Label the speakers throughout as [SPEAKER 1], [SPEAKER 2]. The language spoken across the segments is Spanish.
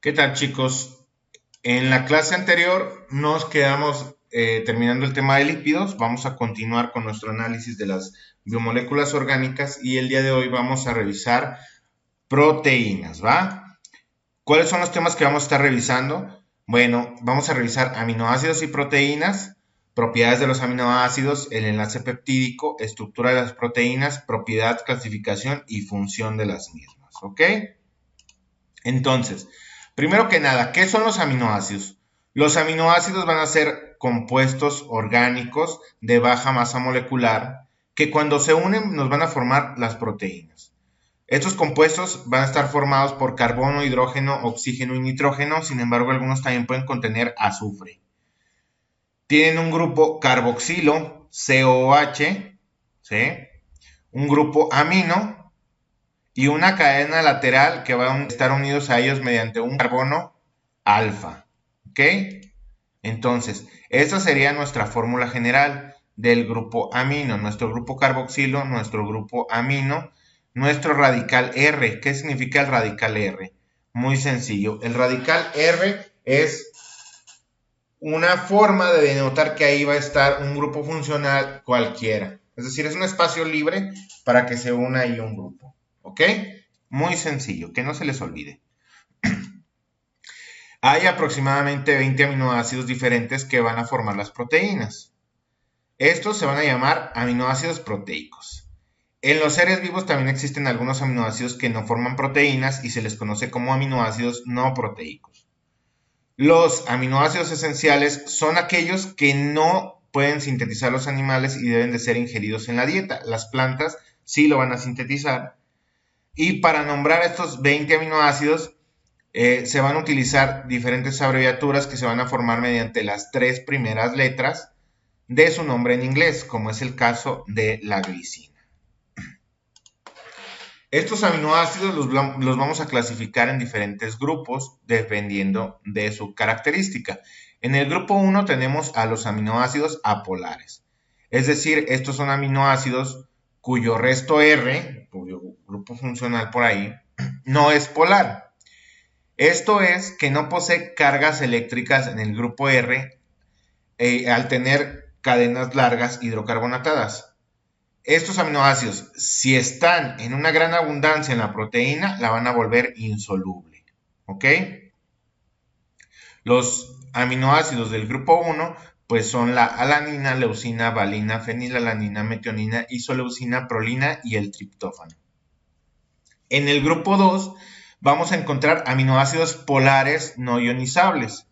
[SPEAKER 1] ¿Qué tal, chicos? En la clase anterior nos quedamos terminando el tema de lípidos. Vamos a continuar con nuestro análisis de las biomoléculas orgánicas y el día de hoy vamos a revisar proteínas, ¿va? ¿Cuáles son los temas que vamos a estar revisando? Bueno, vamos a revisar aminoácidos y proteínas, propiedades de los aminoácidos, el enlace peptídico, estructura de las proteínas, propiedad, clasificación y función de las mismas, ¿ok? Entonces, primero que nada, ¿qué son los aminoácidos? Los aminoácidos van a ser compuestos orgánicos de baja masa molecular que cuando se unen nos van a formar las proteínas. Estos compuestos van a estar formados por carbono, hidrógeno, oxígeno y nitrógeno, sin embargo algunos también pueden contener azufre. Tienen un grupo carboxilo, COH, ¿sí? Un grupo amino y una cadena lateral que van a estar unidos a ellos mediante un carbono alfa. ¿Ok? Entonces, esta sería nuestra fórmula general del grupo amino, nuestro grupo carboxilo, nuestro grupo amino, nuestro radical R. ¿Qué significa el radical R? Muy sencillo. El radical R es una forma de denotar que ahí va a estar un grupo funcional cualquiera. Es decir, es un espacio libre para que se una ahí un grupo. ¿Ok? Muy sencillo, que no se les olvide. Hay aproximadamente 20 aminoácidos diferentes que van a formar las proteínas. Estos se van a llamar aminoácidos proteicos. En los seres vivos también existen algunos aminoácidos que no forman proteínas y se les conoce como aminoácidos no proteicos. Los aminoácidos esenciales son aquellos que no pueden sintetizar los animales y deben de ser ingeridos en la dieta. Las plantas sí lo van a sintetizar. Y para nombrar estos 20 aminoácidos se van a utilizar diferentes abreviaturas que se van a formar mediante las tres primeras letras de su nombre en inglés, como es el caso de la glicina. Estos aminoácidos los vamos a clasificar en diferentes grupos dependiendo de su característica. En el grupo 1 tenemos a los aminoácidos apolares. Es decir, estos son aminoácidos cuyo resto R, cuyo grupo funcional por ahí, no es polar. Esto es que no posee cargas eléctricas en el grupo R al tener cadenas largas hidrocarbonatadas. Estos aminoácidos, si están en una gran abundancia en la proteína, la van a volver insoluble. ¿Ok? Los aminoácidos del grupo 1 pues son la alanina, leucina, valina, fenilalanina, metionina, isoleucina, prolina y el triptófano. En el grupo 2 vamos a encontrar aminoácidos polares no ionizables.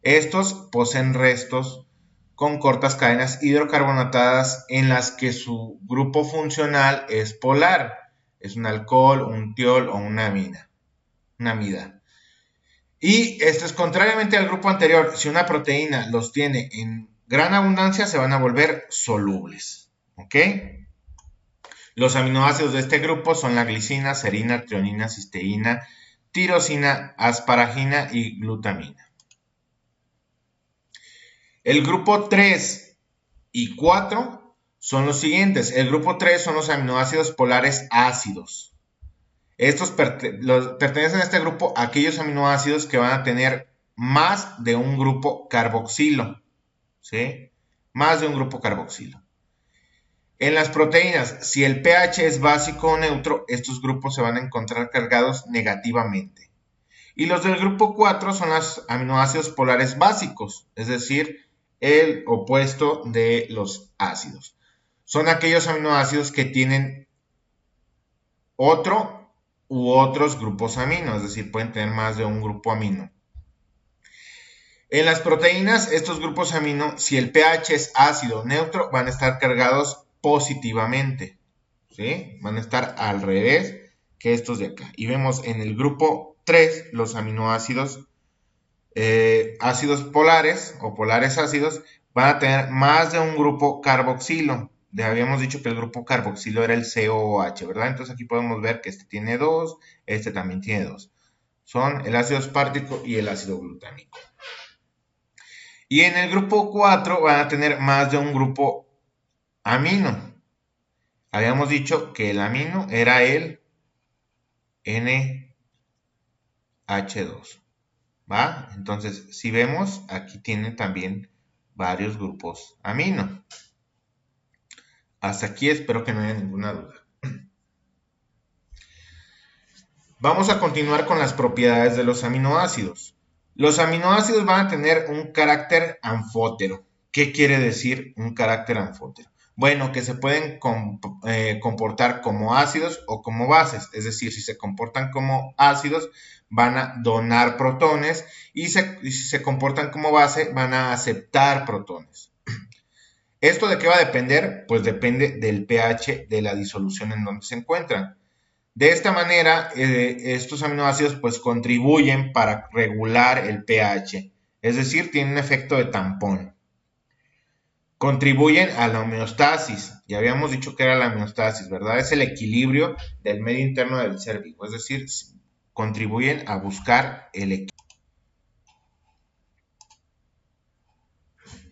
[SPEAKER 1] Estos poseen restos con cortas cadenas hidrocarbonatadas en las que su grupo funcional es polar. Es un alcohol, un tiol o una amida. Y esto es contrariamente al grupo anterior. Si una proteína los tiene en gran abundancia, se van a volver solubles. ¿Ok? Los aminoácidos de este grupo son la glicina, serina, trionina, cisteína, tirosina, asparagina y glutamina. El grupo 3 y 4 son los siguientes. El grupo 3 son los aminoácidos polares ácidos. Estos pertenecen a este grupo aquellos aminoácidos que van a tener más de un grupo carboxilo. ¿Sí? Más de un grupo carboxilo. En las proteínas, si el pH es básico o neutro, estos grupos se van a encontrar cargados negativamente. Y los del grupo 4 son los aminoácidos polares básicos, es decir, el opuesto de los ácidos. Son aquellos aminoácidos que tienen otro u otros grupos amino, es decir, pueden tener más de un grupo amino. En las proteínas, estos grupos amino, si el pH es ácido o neutro, van a estar cargados positivamente, ¿sí? Van a estar al revés que estos de acá. Y vemos en el grupo 3 los aminoácidos ácidos polares o polares ácidos van a tener más de un grupo carboxilo. Habíamos dicho que el grupo carboxilo era el COOH, ¿verdad? Entonces aquí podemos ver que este tiene 2, este también tiene 2. Son el ácido aspartico y el ácido glutámico. Y en el grupo 4 van a tener más de un grupo amino. Habíamos dicho que el amino era el NH2. ¿va? Entonces, si vemos, aquí tiene también varios grupos amino. Hasta aquí espero que no haya ninguna duda. Vamos a continuar con las propiedades de los aminoácidos. Los aminoácidos van a tener un carácter anfótero. ¿Qué quiere decir un carácter anfótero? Bueno, que se pueden comportar como ácidos o como bases. Es decir, si se comportan como ácidos, van a donar protones y si se comportan como base, van a aceptar protones. ¿Esto de qué va a depender? Pues depende del pH de la disolución en donde se encuentran. De esta manera, estos aminoácidos pues contribuyen para regular el pH, es decir, tienen un efecto de tampón. Contribuyen a la homeostasis, ya habíamos dicho que era la homeostasis, ¿verdad? Es el equilibrio del medio interno del ser vivo, es decir, contribuyen a buscar el equilibrio.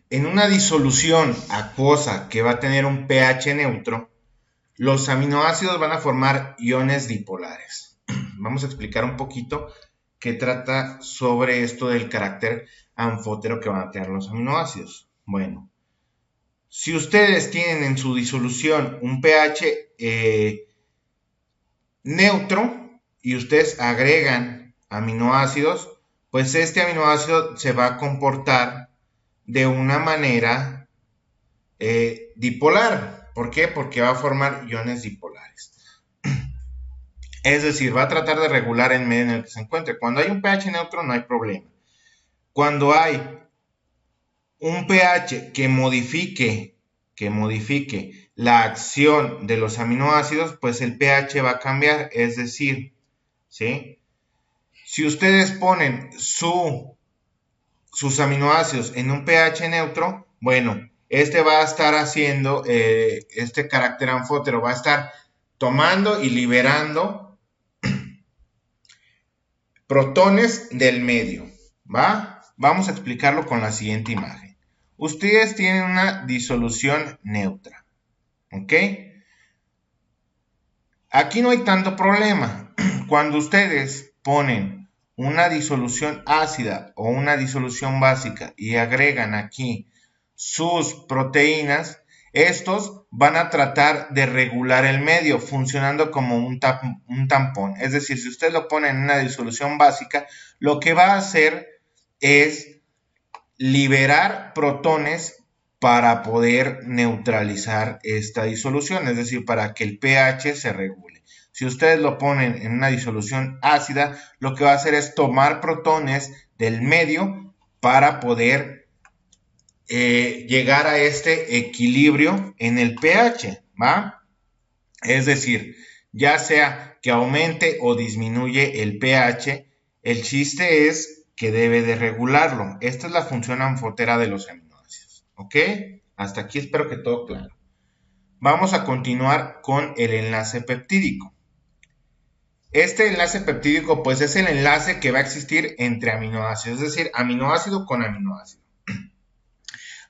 [SPEAKER 1] En una disolución acuosa que va a tener un pH neutro, los aminoácidos van a formar iones dipolares. Vamos a explicar un poquito qué trata sobre esto del carácter anfótero que van a tener los aminoácidos. Bueno, si ustedes tienen en su disolución un pH neutro y ustedes agregan aminoácidos, pues este aminoácido se va a comportar de una manera dipolar. ¿Por qué? Porque va a formar iones dipolares. Es decir, va a tratar de regular el medio en el que se encuentre. Cuando hay un pH neutro no hay problema. Cuando hay un pH que modifique la acción de los aminoácidos, pues el pH va a cambiar. Es decir, ¿sí? Si ustedes ponen sus aminoácidos en un pH neutro, bueno, este va a estar haciendo, este carácter anfótero va a estar tomando y liberando protones del medio, ¿va? Vamos a explicarlo con la siguiente imagen. Ustedes tienen una disolución neutra, ¿ok? Aquí no hay tanto problema. Cuando ustedes ponen una disolución ácida o una disolución básica y agregan aquí sus proteínas, estos van a tratar de regular el medio, funcionando como un tampón. Es decir, si usted lo pone en una disolución básica, lo que va a hacer es liberar protones para poder neutralizar esta disolución, es decir, para que el pH se regule. Si ustedes lo ponen en una disolución ácida, lo que va a hacer es tomar protones del medio para poder llegar a este equilibrio en el pH, ¿va? Es decir, ya sea que aumente o disminuye el pH, el chiste es que debe de regularlo. Esta es la función anfótera de los aminoácidos, ¿ok? Hasta aquí espero que todo claro. Vamos a continuar con el enlace peptídico. Este enlace peptídico pues es el enlace que va a existir entre aminoácidos, es decir, aminoácido con aminoácido.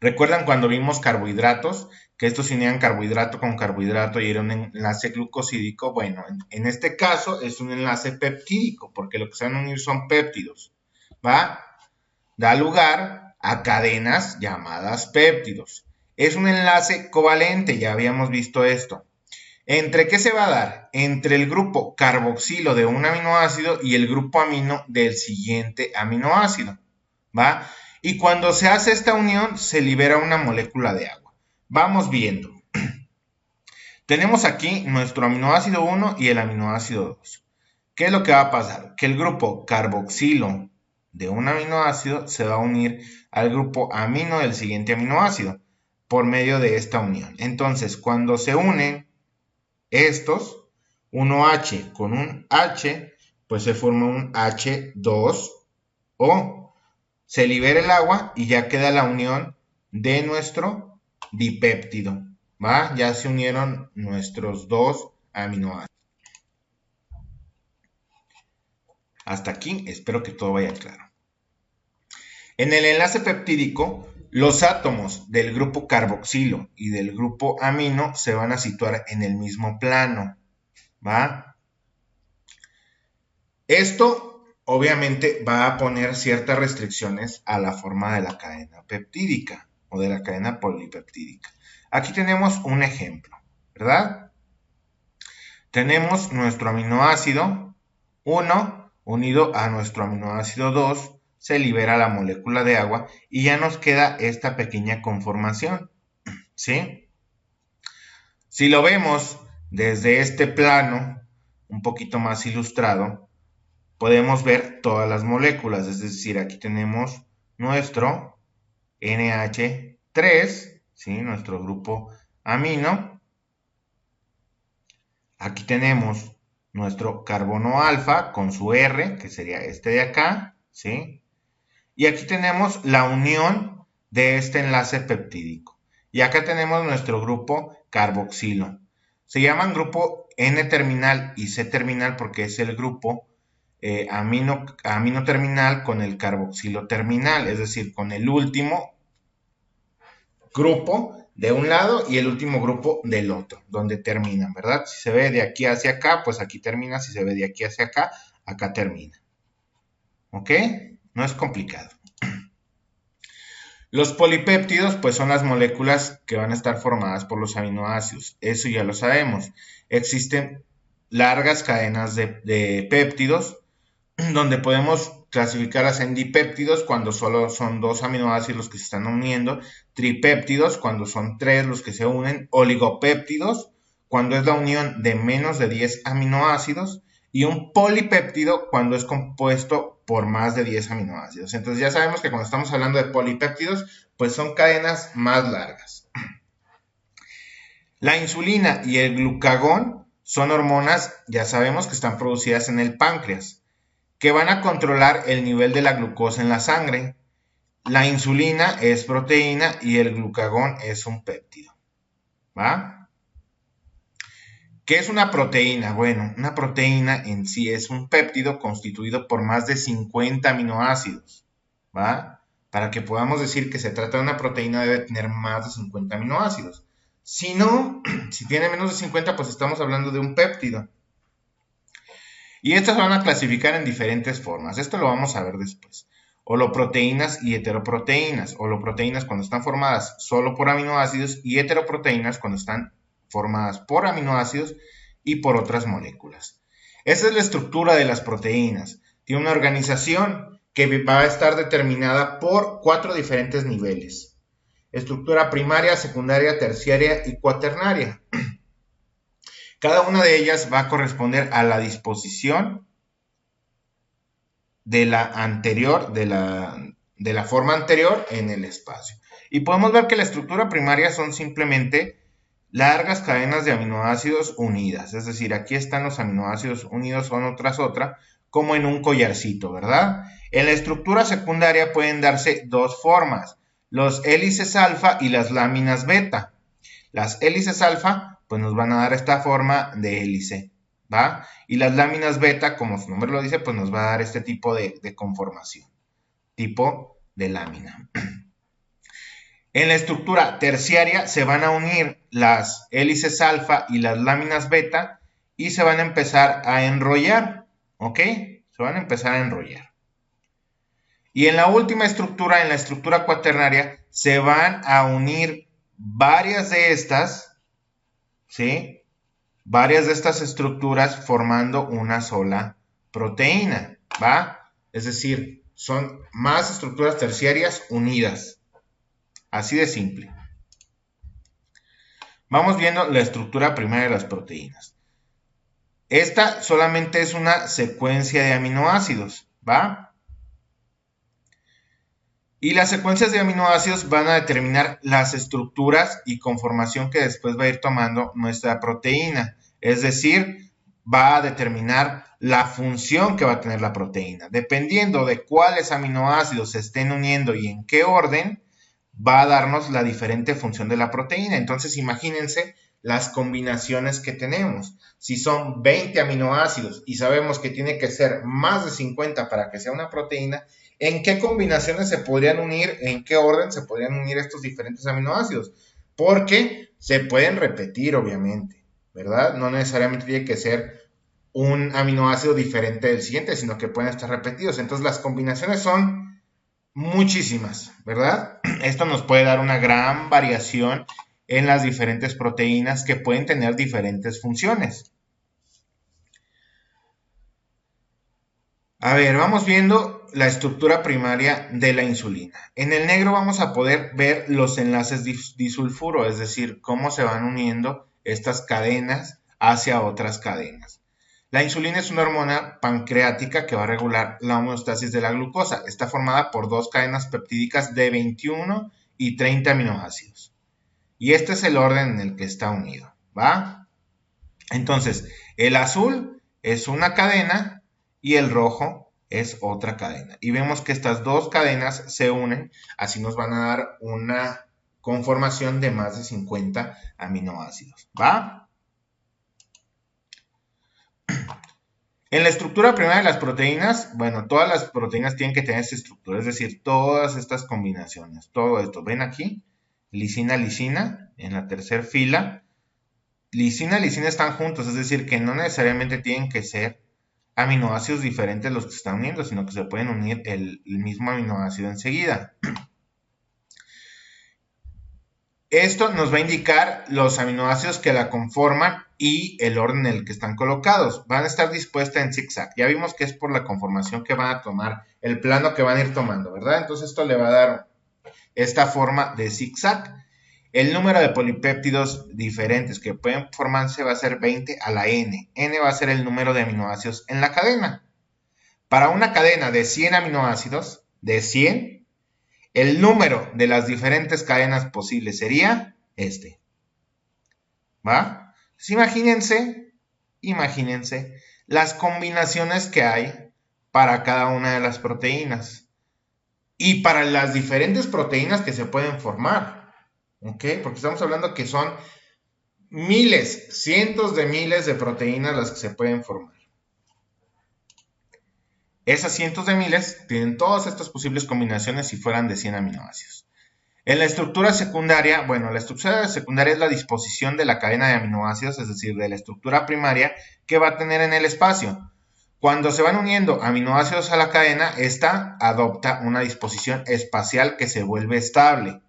[SPEAKER 1] ¿Recuerdan cuando vimos carbohidratos? Que estos se unían carbohidrato con carbohidrato y era un enlace glucosídico. Bueno, en este caso es un enlace peptídico, porque lo que se van a unir son péptidos, ¿va? Da lugar a cadenas llamadas péptidos. Es un enlace covalente, ya habíamos visto esto. ¿Entre qué se va a dar? Entre el grupo carboxilo de un aminoácido y el grupo amino del siguiente aminoácido, ¿va? Y cuando se hace esta unión, se libera una molécula de agua. Vamos viendo. Tenemos aquí nuestro aminoácido 1 y el aminoácido 2. ¿Qué es lo que va a pasar? Que el grupo carboxilo de un aminoácido se va a unir al grupo amino del siguiente aminoácido por medio de esta unión. Entonces, cuando se unen estos, 1H con un H, pues se forma un H2O. Se libera el agua y ya queda la unión de nuestro dipéptido, ¿va? Ya se unieron nuestros dos aminoácidos. Hasta aquí, espero que todo vaya claro. En el enlace peptídico, los átomos del grupo carboxilo y del grupo amino se van a situar en el mismo plano, ¿va? Esto obviamente va a poner ciertas restricciones a la forma de la cadena peptídica o de la cadena polipeptídica. Aquí tenemos un ejemplo, ¿verdad? Tenemos nuestro aminoácido 1 unido a nuestro aminoácido 2, se libera la molécula de agua y ya nos queda esta pequeña conformación, ¿sí? Si lo vemos desde este plano, un poquito más ilustrado, podemos ver todas las moléculas, es decir, aquí tenemos nuestro NH3, ¿sí? Nuestro grupo amino. Aquí tenemos nuestro carbono alfa con su R, que sería este de acá, ¿sí? Y aquí tenemos la unión de este enlace peptídico. Y acá tenemos nuestro grupo carboxilo. Se llaman grupo N-terminal y C-terminal porque es el grupo amino terminal con el carboxilo terminal, es decir, con el último grupo de un lado y el último grupo del otro, donde terminan, ¿verdad? Si se ve de aquí hacia acá, pues aquí termina. Si se ve de aquí hacia acá, acá termina. ¿Ok? No es complicado. Los polipéptidos, pues son las moléculas que van a estar formadas por los aminoácidos. Eso ya lo sabemos. Existen largas cadenas de péptidos, donde podemos clasificarlas en dipéptidos cuando solo son 2 aminoácidos los que se están uniendo, tripéptidos cuando son 3 los que se unen, oligopéptidos cuando es la unión de menos de 10 aminoácidos y un polipéptido cuando es compuesto por más de 10 aminoácidos. Entonces ya sabemos que cuando estamos hablando de polipéptidos, pues son cadenas más largas. La insulina y el glucagón son hormonas, ya sabemos que están producidas en el páncreas, que van a controlar el nivel de la glucosa en la sangre. La insulina es proteína y el glucagón es un péptido, ¿va? ¿Qué es una proteína? Bueno, una proteína en sí es un péptido constituido por más de 50 aminoácidos, ¿va? Para que podamos decir que se trata de una proteína debe tener más de 50 aminoácidos. Si no, si tiene menos de 50, pues estamos hablando de un péptido. Y estas van a clasificar en diferentes formas. Esto lo vamos a ver después. Holoproteínas y heteroproteínas. Holoproteínas cuando están formadas solo por aminoácidos y heteroproteínas cuando están formadas por aminoácidos y por otras moléculas. Esa es la estructura de las proteínas. Tiene una organización que va a estar determinada por 4 diferentes niveles. Estructura primaria, secundaria, terciaria y cuaternaria. Cada una de ellas va a corresponder a la disposición de la anterior, de la forma anterior en el espacio. Y podemos ver que la estructura primaria son simplemente largas cadenas de aminoácidos unidas. Es decir, aquí están los aminoácidos unidos uno tras otra, como en un collarcito, ¿verdad? En la estructura secundaria pueden darse 2 formas, los hélices alfa y las láminas beta. Las hélices alfa pues nos van a dar esta forma de hélice, ¿va? Y las láminas beta, como su nombre lo dice, pues nos va a dar este tipo de conformación, tipo de lámina. En la estructura terciaria se van a unir las hélices alfa y las láminas beta y se van a empezar a enrollar, ¿ok? Se van a empezar a enrollar. Y en la última estructura, en la estructura cuaternaria, se van a unir varias de estas, ¿sí? Varias de estas estructuras formando una sola proteína, ¿va? Es decir, son más estructuras terciarias unidas. Así de simple. Vamos viendo la estructura primaria de las proteínas. Esta solamente es una secuencia de aminoácidos, ¿va? Y las secuencias de aminoácidos van a determinar las estructuras y conformación que después va a ir tomando nuestra proteína. Es decir, va a determinar la función que va a tener la proteína. Dependiendo de cuáles aminoácidos se estén uniendo y en qué orden, va a darnos la diferente función de la proteína. Entonces, imagínense las combinaciones que tenemos. Si son 20 aminoácidos y sabemos que tiene que ser más de 50 para que sea una proteína, ¿en qué combinaciones se podrían unir, en qué orden se podrían unir estos diferentes aminoácidos? Porque se pueden repetir, obviamente, ¿verdad? No necesariamente tiene que ser un aminoácido diferente del siguiente, sino que pueden estar repetidos. Entonces las combinaciones son muchísimas, ¿verdad? Esto nos puede dar una gran variación en las diferentes proteínas que pueden tener diferentes funciones. A ver, vamos viendo la estructura primaria de la insulina. En el negro vamos a poder ver los enlaces disulfuro, es decir, cómo se van uniendo estas cadenas hacia otras cadenas. La insulina es una hormona pancreática que va a regular la homeostasis de la glucosa. Está formada por dos cadenas peptídicas de 21 y 30 aminoácidos. Y este es el orden en el que está unido, ¿va? Entonces, el azul es una cadena y el rojo es otra cadena. Y vemos que estas dos cadenas se unen, así nos van a dar una conformación de más de 50 aminoácidos, ¿va? En la estructura primaria de las proteínas, bueno, todas las proteínas tienen que tener esta estructura, es decir, todas estas combinaciones, todo esto. ¿Ven aquí? Lisina, lisina, en la tercera fila. Lisina y lisina están juntos, es decir, que no necesariamente tienen que ser aminoácidos diferentes los que se están uniendo, sino que se pueden unir el mismo aminoácido enseguida. Esto nos va a indicar los aminoácidos que la conforman y el orden en el que están colocados. Van a estar dispuestas en zigzag. Ya vimos que es por la conformación que van a tomar, el plano que van a ir tomando, ¿verdad? Entonces esto le va a dar esta forma de zigzag. El número de polipéptidos diferentes que pueden formarse va a ser 20 a la n. N va a ser el número de aminoácidos en la cadena. Para una cadena de 100 aminoácidos, de 100, el número de las diferentes cadenas posibles sería este. ¿Va? Entonces imagínense las combinaciones que hay para cada una de las proteínas y para las diferentes proteínas que se pueden formar. ¿Ok? Porque estamos hablando que son miles, cientos de miles de proteínas las que se pueden formar. Esas cientos de miles tienen todas estas posibles combinaciones si fueran de 100 aminoácidos. En la estructura secundaria, bueno, la estructura secundaria es la disposición de la cadena de aminoácidos, es decir, de la estructura primaria que va a tener en el espacio. Cuando se van uniendo aminoácidos a la cadena, esta adopta una disposición espacial que se vuelve estable.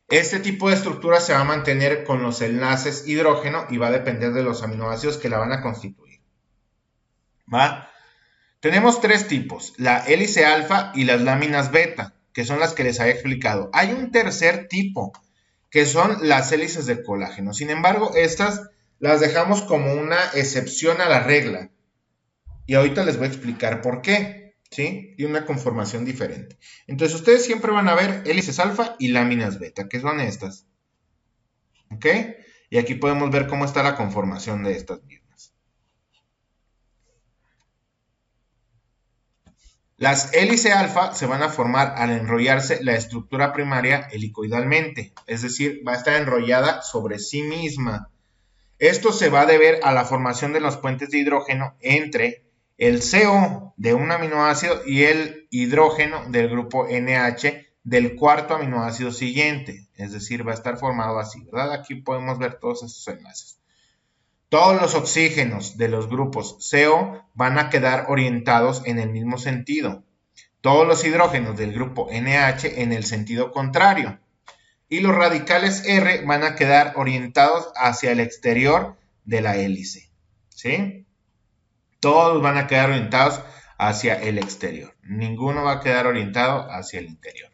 [SPEAKER 1] Este tipo de estructura se va a mantener con los enlaces hidrógeno y va a depender de los aminoácidos que la van a constituir. ¿Va? Tenemos tres tipos, la hélice alfa y las láminas beta, que son las que les había explicado. Hay un tercer tipo, que son las hélices de colágeno. Sin embargo, estas las dejamos como una excepción a la regla. Y ahorita les voy a explicar por qué, ¿sí? Y una conformación diferente. Entonces, ustedes siempre van a ver hélices alfa y láminas beta, que son estas. ¿Ok? Y aquí podemos ver cómo está la conformación de estas mismas. Las hélices alfa se van a formar al enrollarse la estructura primaria helicoidalmente, es decir, va a estar enrollada sobre sí misma. Esto se va a deber a la formación de los puentes de hidrógeno entre el CO de un aminoácido y el hidrógeno del grupo NH del cuarto aminoácido siguiente, es decir, va a estar formado así, ¿verdad? Aquí podemos ver todos estos enlaces. Todos los oxígenos de los grupos CO van a quedar orientados en el mismo sentido. Todos los hidrógenos del grupo NH en el sentido contrario. Y los radicales R van a quedar orientados hacia el exterior de la hélice. ¿Sí? Todos van a quedar orientados hacia el exterior. Ninguno va a quedar orientado hacia el interior.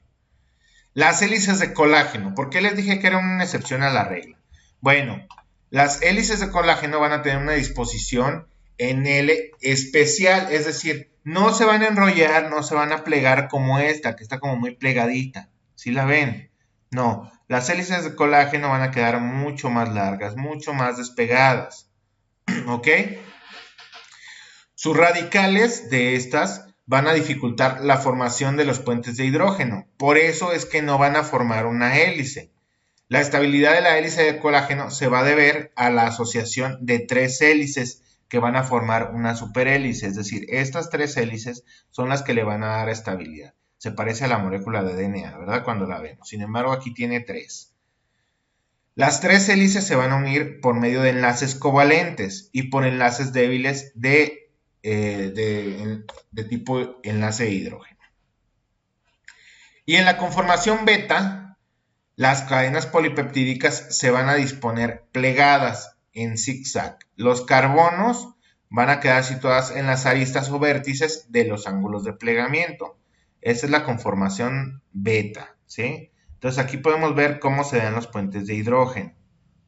[SPEAKER 1] Las hélices de colágeno. ¿Por qué les dije que era una excepción a la regla? Bueno, las hélices de colágeno van a tener una disposición en L especial, es decir, no se van a enrollar, no se van a plegar como esta, que está como muy plegadita. ¿Sí la ven? No, las hélices de colágeno van a quedar mucho más largas, mucho más despegadas. ¿Ok? Sus radicales de estas van a dificultar la formación de los puentes de hidrógeno. Por eso es que no van a formar una hélice. La estabilidad de la hélice de colágeno se va a deber a la asociación de tres hélices que van a formar una superhélice, es decir, estas tres hélices son las que le van a dar estabilidad. Se parece a la molécula de DNA, ¿verdad? Cuando la vemos. Sin embargo, aquí tiene tres. Las tres hélices se van a unir por medio de enlaces covalentes y por enlaces débiles de tipo enlace de hidrógeno. Y en la conformación beta, las cadenas polipeptídicas se van a disponer plegadas en zigzag. Los carbonos van a quedar situadas en las aristas o vértices de los ángulos de plegamiento. Esa es la conformación beta, ¿sí? Entonces aquí podemos ver cómo se dan los puentes de hidrógeno,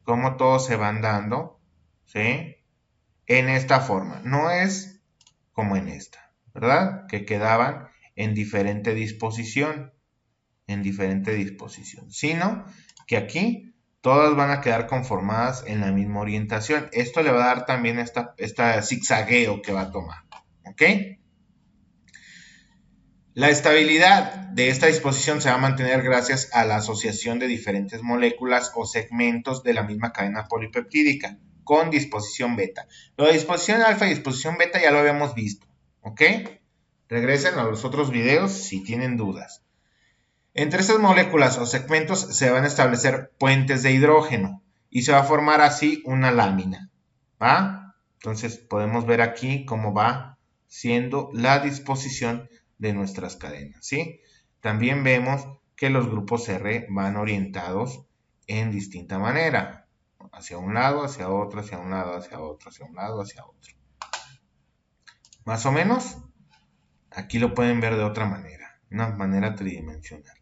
[SPEAKER 1] cómo todos se van dando, ¿sí? En esta forma. No es como en esta, ¿verdad? Que quedaban en diferente disposición, sino que aquí todas van a quedar conformadas en la misma orientación. Esto le va a dar también esta zigzagueo que va a tomar, ¿ok? La estabilidad de esta disposición se va a mantener gracias a la asociación de diferentes moléculas o segmentos de la misma cadena polipeptídica con disposición beta. Lo de disposición alfa y disposición beta ya lo habíamos visto, ¿ok? Regresen a los otros videos si tienen dudas. Entre estas moléculas o segmentos se van a establecer puentes de hidrógeno y se va a formar así una lámina, ¿va? Entonces podemos ver aquí cómo va siendo la disposición de nuestras cadenas, ¿sí? También vemos que los grupos R van orientados en distinta manera, hacia un lado, hacia otro, hacia un lado, hacia otro, hacia un lado, hacia otro. Más o menos, aquí lo pueden ver de otra manera, una manera tridimensional.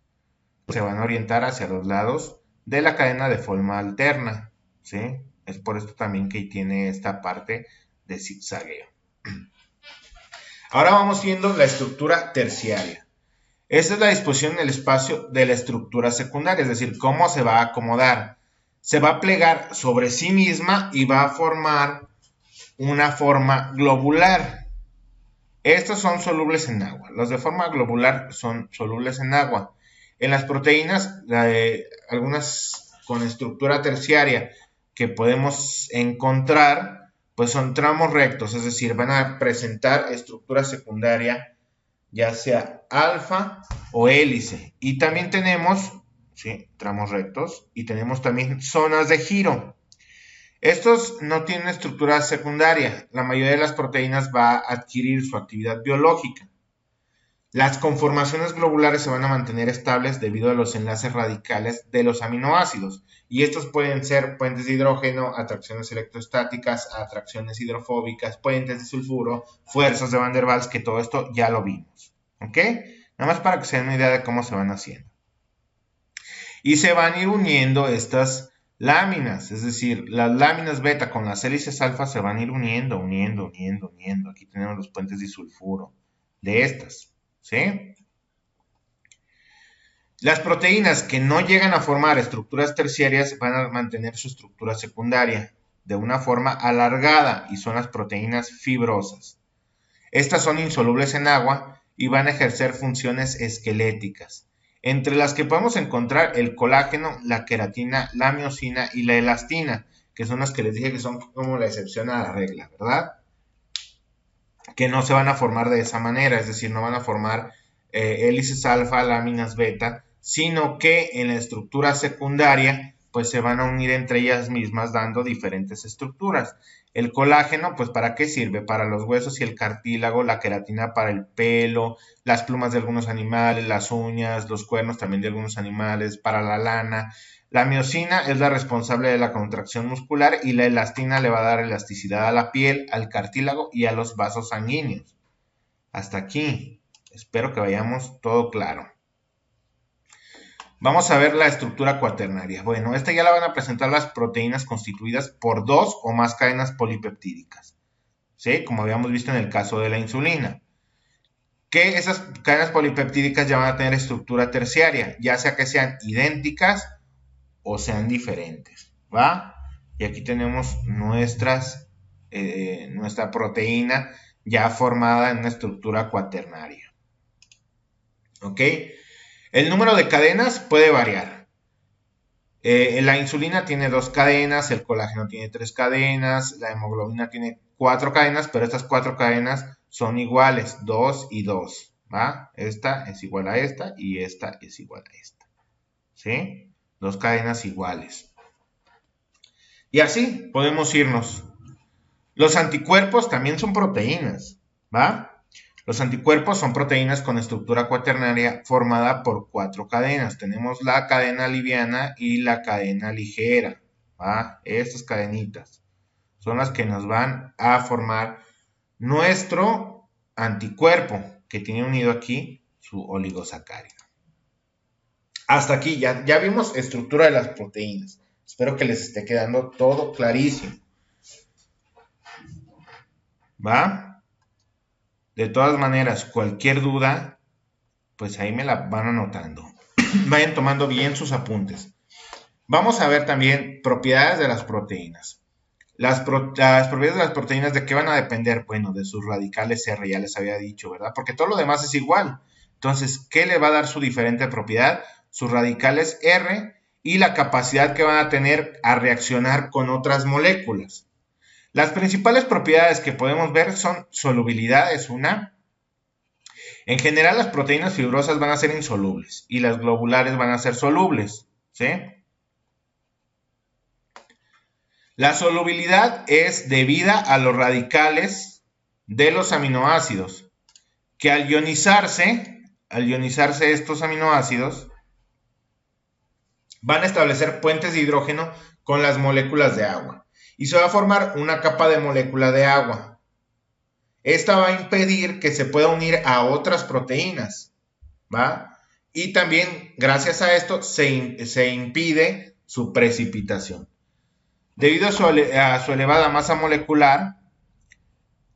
[SPEAKER 1] Se van a orientar hacia los lados de la cadena de forma alterna, ¿sí? Es por esto también que tiene esta parte de zigzagueo. Ahora vamos viendo la estructura terciaria. Esta es la disposición en el espacio de la estructura secundaria, es decir, cómo se va a acomodar. Se va a plegar sobre sí misma y va a formar una forma globular. Estos son solubles en agua. Los de forma globular son solubles en agua. En las proteínas, algunas con estructura terciaria que podemos encontrar, pues son tramos rectos, es decir, van a presentar estructura secundaria, ya sea alfa o hélice. Y también tenemos, ¿sí?, tramos rectos, y tenemos también zonas de giro. Estos no tienen estructura secundaria. La mayoría de las proteínas va a adquirir su actividad biológica. Las conformaciones globulares se van a mantener estables debido a los enlaces radicales de los aminoácidos. Y estos pueden ser puentes de hidrógeno, atracciones electrostáticas, atracciones hidrofóbicas, puentes de sulfuro, fuerzas de Van der Waals, que todo esto ya lo vimos. ¿Ok? Nada más para que se den una idea de cómo se van haciendo. Y se van a ir uniendo estas láminas, es decir, las láminas beta con las hélices alfa se van a ir uniendo. Aquí tenemos los puentes de sulfuro de estas, ¿sí? Las proteínas que no llegan a formar estructuras terciarias van a mantener su estructura secundaria de una forma alargada y son las proteínas fibrosas. Estas son insolubles en agua y van a ejercer funciones esqueléticas, entre las que podemos encontrar el colágeno, la queratina, la miosina y la elastina, que son las que les dije que son como la excepción a la regla, ¿verdad? Que no se van a formar de esa manera, es decir, no van a formar hélices alfa, láminas beta, sino que en la estructura secundaria pues se van a unir entre ellas mismas dando diferentes estructuras. El colágeno, pues ¿para qué sirve? Para los huesos y el cartílago, la queratina para el pelo, las plumas de algunos animales, las uñas, los cuernos también de algunos animales, para la lana. La miosina es la responsable de la contracción muscular y la elastina le va a dar elasticidad a la piel, al cartílago y a los vasos sanguíneos. Hasta aquí. Espero que vayamos todo claro. Vamos a ver la estructura cuaternaria. Bueno, esta ya la van a presentar las proteínas constituidas por dos o más cadenas polipeptídicas, ¿sí? Como habíamos visto en el caso de la insulina. Que esas cadenas polipeptídicas ya van a tener estructura terciaria, ya sea que sean idénticas o sean diferentes, ¿va? Y aquí tenemos nuestra proteína ya formada en una estructura cuaternaria. ¿Ok? El número de cadenas puede variar. La insulina tiene 2 cadenas, el colágeno tiene 3 cadenas, la hemoglobina tiene 4 cadenas, pero estas 4 cadenas son iguales, 2 y 2, ¿va? Esta es igual a esta y esta es igual a esta, ¿sí? 2 cadenas iguales. Y así podemos irnos. Los anticuerpos también son proteínas, ¿va? Los anticuerpos son proteínas con estructura cuaternaria formada por 4 cadenas. Tenemos la cadena liviana y la cadena ligera, ¿va? Estas cadenitas son las que nos van a formar nuestro anticuerpo, que tiene unido aquí su oligosacárido. Hasta aquí ya vimos estructura de las proteínas. Espero que les esté quedando todo clarísimo. ¿Va? De todas maneras, cualquier duda, pues ahí me la van anotando. Vayan tomando bien sus apuntes. Vamos a ver también propiedades de las proteínas. Las propiedades de las proteínas, ¿de qué van a depender? Bueno, de sus radicales R, ya les había dicho, ¿verdad? Porque todo lo demás es igual. Entonces, ¿qué le va a dar su diferente propiedad? Sus radicales R y la capacidad que van a tener a reaccionar con otras moléculas. Las principales propiedades que podemos ver son solubilidad, es una. En general, las proteínas fibrosas van a ser insolubles y las globulares van a ser solubles, ¿sí? La solubilidad es debida a los radicales de los aminoácidos, que al ionizarse estos aminoácidos, van a establecer puentes de hidrógeno con las moléculas de agua. Y se va a formar una capa de molécula de agua. Esta va a impedir que se pueda unir a otras proteínas, ¿va? Y también, gracias a esto, se impide su precipitación. Debido a su elevada masa molecular,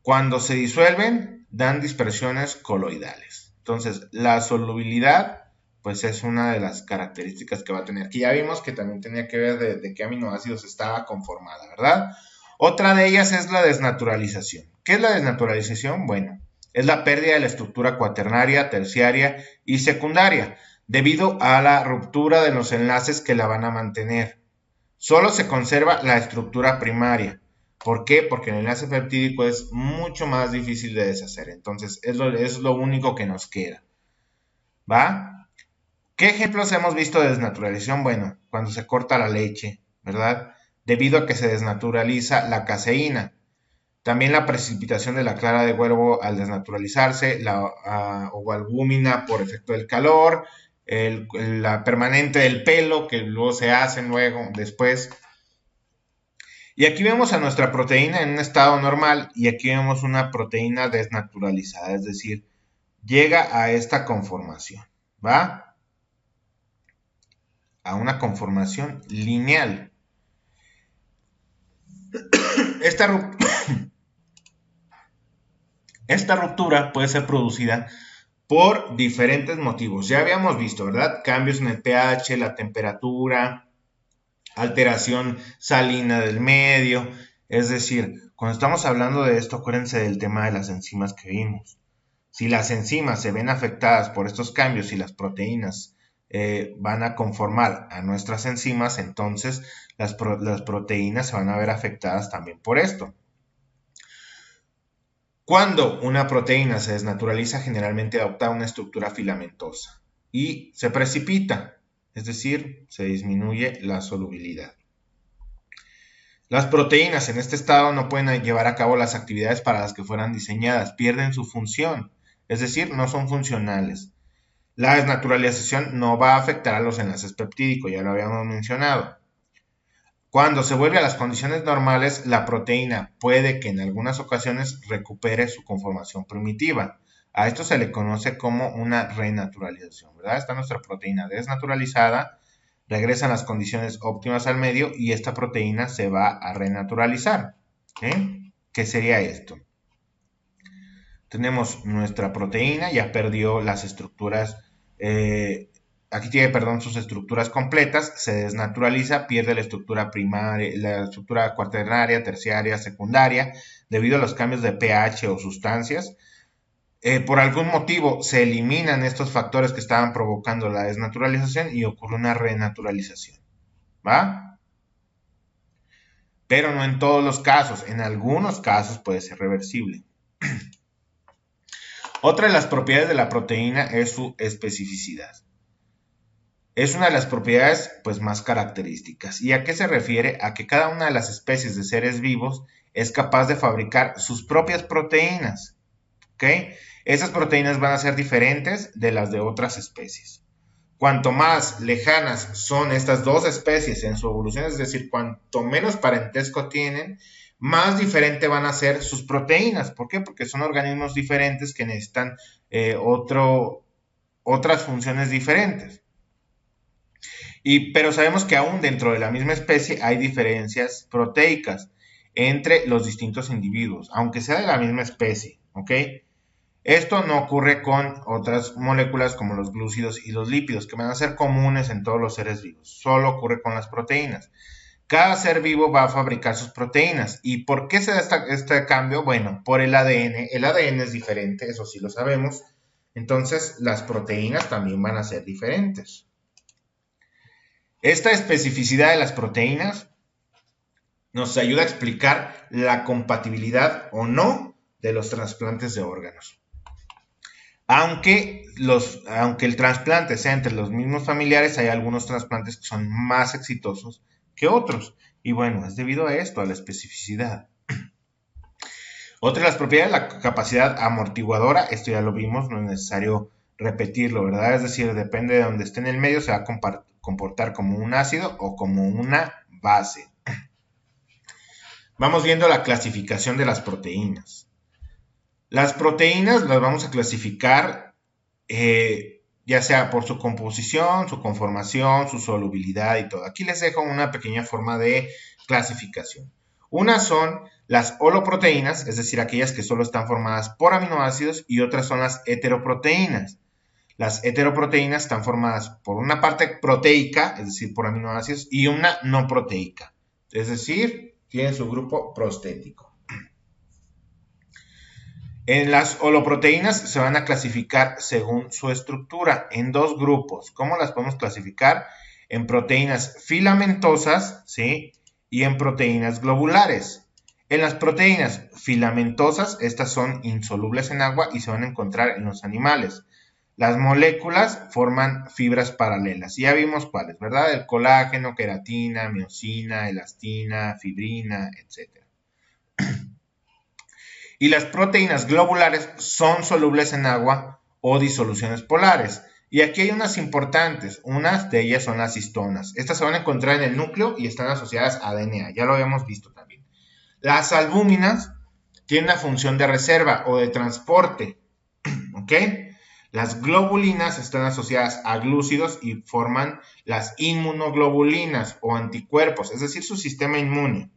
[SPEAKER 1] cuando se disuelven, dan dispersiones coloidales. Entonces, la solubilidad, pues es una de las características que va a tener. Aquí ya vimos que también tenía que ver de qué aminoácidos estaba conformada, ¿verdad? Otra de ellas es la desnaturalización. ¿Qué es la desnaturalización? Bueno, es la pérdida de la estructura cuaternaria, terciaria y secundaria, debido a la ruptura de los enlaces que la van a mantener. Solo se conserva la estructura primaria. ¿Por qué? Porque el enlace peptídico es mucho más difícil de deshacer. Entonces, es lo único que nos queda. ¿Va? ¿Qué ejemplos hemos visto de desnaturalización? Bueno, cuando se corta la leche, ¿verdad? Debido a que se desnaturaliza la caseína. También la precipitación de la clara de huevo al desnaturalizarse, la ovalbúmina por efecto del calor, la permanente del pelo, que luego se hacen luego, después. Y aquí vemos a nuestra proteína en un estado normal y aquí vemos una proteína desnaturalizada, es decir, llega a esta conformación, ¿va? A una conformación lineal. Esta ruptura puede ser producida por diferentes motivos. Ya habíamos visto, ¿verdad? Cambios en el pH, la temperatura, alteración salina del medio. Es decir, cuando estamos hablando de esto, acuérdense del tema de las enzimas que vimos. Si las enzimas se ven afectadas por estos cambios y las proteínas van a conformar a nuestras enzimas, entonces las proteínas se van a ver afectadas también por esto. Cuando una proteína se desnaturaliza, generalmente adopta una estructura filamentosa y se precipita, es decir, se disminuye la solubilidad. Las proteínas en este estado no pueden llevar a cabo las actividades para las que fueran diseñadas, pierden su función, es decir, no son funcionales. La desnaturalización no va a afectar a los enlaces peptídicos, ya lo habíamos mencionado. Cuando se vuelve a las condiciones normales, la proteína puede que en algunas ocasiones recupere su conformación primitiva. A esto se le conoce como una renaturalización, ¿verdad? Está nuestra proteína desnaturalizada, regresan las condiciones óptimas al medio y esta proteína se va a renaturalizar. ¿Qué sería esto? Tenemos nuestra proteína, ya perdió las estructuras, aquí tiene, perdón, sus estructuras completas, se desnaturaliza, pierde la estructura primaria, la estructura cuaternaria, terciaria, secundaria, debido a los cambios de pH o sustancias. Por algún motivo se eliminan estos factores que estaban provocando la desnaturalización y ocurre una renaturalización, ¿va? Pero no en todos los casos, en algunos casos puede ser reversible. Otra de las propiedades de la proteína es su especificidad. Es una de las propiedades pues más características. ¿Y a qué se refiere? A que cada una de las especies de seres vivos es capaz de fabricar sus propias proteínas. ¿Ok? Esas proteínas van a ser diferentes de las de otras especies. Cuanto más lejanas son estas dos especies en su evolución, es decir, cuanto menos parentesco tienen, más diferente van a ser sus proteínas. ¿Por qué? Porque son organismos diferentes que necesitan otras funciones diferentes. Pero sabemos que aún dentro de la misma especie hay diferencias proteicas entre los distintos individuos, aunque sea de la misma especie, ¿ok? Esto no ocurre con otras moléculas como los glúcidos y los lípidos, que van a ser comunes en todos los seres vivos. Solo ocurre con las proteínas. Cada ser vivo va a fabricar sus proteínas. ¿Y por qué se da este cambio? Bueno, por el ADN. El ADN es diferente, eso sí lo sabemos. Entonces, las proteínas también van a ser diferentes. Esta especificidad de las proteínas nos ayuda a explicar la compatibilidad o no de los trasplantes de órganos. Aunque el trasplante sea entre los mismos familiares, hay algunos trasplantes que son más exitosos que otros. Y bueno, es debido a esto, a la especificidad. Otra de las propiedades, la capacidad amortiguadora, esto ya lo vimos, no es necesario repetirlo, ¿verdad? Es decir, depende de donde esté en el medio, se va a comportar como un ácido o como una base. Vamos viendo la clasificación de las proteínas. Las proteínas las vamos a clasificar ya sea por su composición, su conformación, su solubilidad y todo. Aquí les dejo una pequeña forma de clasificación. Unas son las holoproteínas, es decir, aquellas que solo están formadas por aminoácidos, y otras son las heteroproteínas. Las heteroproteínas están formadas por una parte proteica, es decir, por aminoácidos, y una no proteica, es decir, tienen su grupo prostético. En las holoproteínas se van a clasificar según su estructura en dos grupos. ¿Cómo las podemos clasificar? En proteínas filamentosas, ¿sí? Y en proteínas globulares. En las proteínas filamentosas, estas son insolubles en agua y se van a encontrar en los animales. Las moléculas forman fibras paralelas. Ya vimos cuáles, ¿verdad? El colágeno, queratina, miosina, elastina, fibrina, etc. Y las proteínas globulares son solubles en agua o disoluciones polares. Y aquí hay unas importantes, unas de ellas son las histonas. Estas se van a encontrar en el núcleo y están asociadas a DNA, ya lo habíamos visto también. Las albúminas tienen una función de reserva o de transporte, ¿ok? Las globulinas están asociadas a glúcidos y forman las inmunoglobulinas o anticuerpos, es decir, su sistema inmune.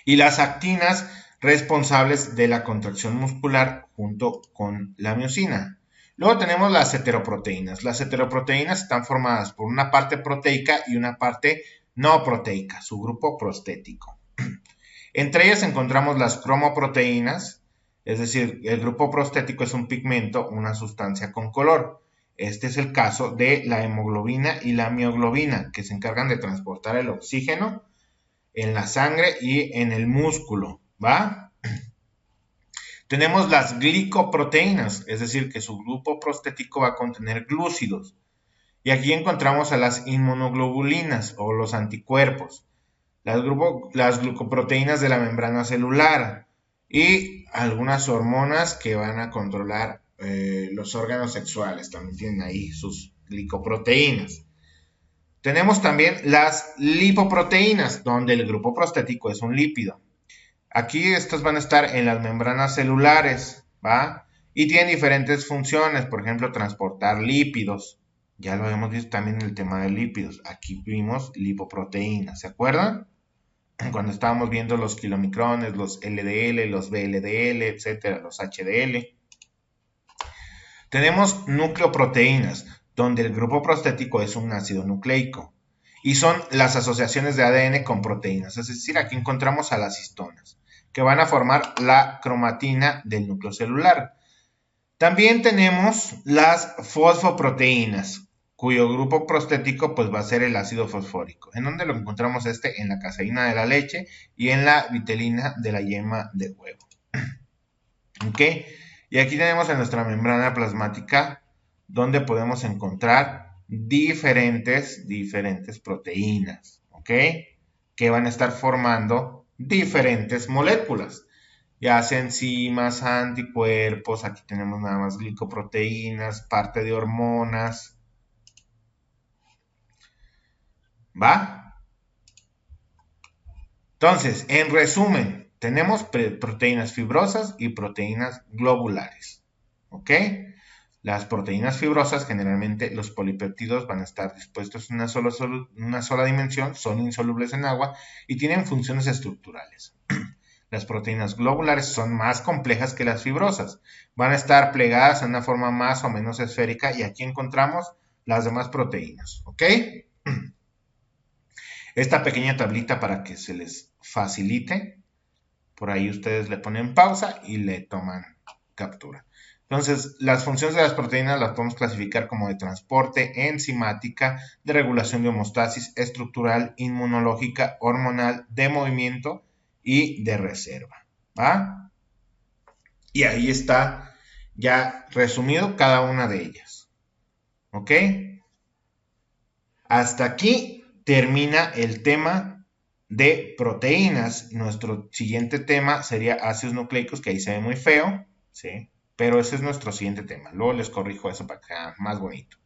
[SPEAKER 1] Y las actinas responsables de la contracción muscular junto con la miosina. Luego tenemos las heteroproteínas. Las heteroproteínas están formadas por una parte proteica y una parte no proteica, su grupo prostético. Entre ellas encontramos las cromoproteínas, es decir, el grupo prostético es un pigmento, una sustancia con color. Este es el caso de la hemoglobina y la mioglobina, que se encargan de transportar el oxígeno en la sangre y en el músculo, ¿va? Tenemos las glicoproteínas, es decir, que su grupo prostético va a contener glúcidos. Y aquí encontramos a las inmunoglobulinas o los anticuerpos, las glucoproteínas de la membrana celular y algunas hormonas que van a controlar los órganos sexuales. También tienen ahí sus glicoproteínas. Tenemos también las lipoproteínas, donde el grupo prostético es un lípido. Aquí estas van a estar en las membranas celulares, ¿va? Y tienen diferentes funciones, por ejemplo, transportar lípidos. Ya lo habíamos visto también en el tema de lípidos. Aquí vimos lipoproteínas, ¿se acuerdan? Cuando estábamos viendo los kilomicrones, los LDL, los VLDL, etcétera, los HDL. Tenemos nucleoproteínas, donde el grupo prostético es un ácido nucleico. Y son las asociaciones de ADN con proteínas. Es decir, aquí encontramos a las histonas, que van a formar la cromatina del núcleo celular. También tenemos las fosfoproteínas, cuyo grupo prostético pues, va a ser el ácido fosfórico. ¿En dónde lo encontramos este? En la caseína de la leche y en la vitelina de la yema de huevo. ¿Ok? Y aquí tenemos en nuestra membrana plasmática donde podemos encontrar diferentes proteínas, ¿ok? Que van a estar formando diferentes moléculas, ya sea enzimas, anticuerpos, aquí tenemos nada más glicoproteínas, parte de hormonas, ¿va? Entonces, en resumen, tenemos proteínas fibrosas y proteínas globulares, ¿ok? Las proteínas fibrosas, generalmente los polipéptidos van a estar dispuestos en una sola dimensión, son insolubles en agua y tienen funciones estructurales. Las proteínas globulares son más complejas que las fibrosas, van a estar plegadas en una forma más o menos esférica y aquí encontramos las demás proteínas, ¿ok? Esta pequeña tablita para que se les facilite, por ahí ustedes le ponen pausa y le toman captura. Entonces, las funciones de las proteínas las podemos clasificar como de transporte, enzimática, de regulación de homeostasis, estructural, inmunológica, hormonal, de movimiento y de reserva, ¿va? Y ahí está ya resumido cada una de ellas, ¿ok? Hasta aquí termina el tema de proteínas. Nuestro siguiente tema sería ácidos nucleicos, que ahí se ve muy feo, ¿sí? Pero ese es nuestro siguiente tema. Luego les corrijo eso para que sea más bonito.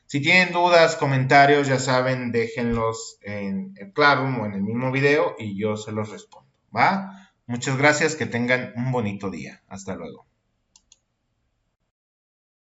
[SPEAKER 1] Si tienen dudas, comentarios, ya saben, déjenlos en el Classroom o en el mismo video y yo se los respondo, ¿va? Muchas gracias, que tengan un bonito día. Hasta luego.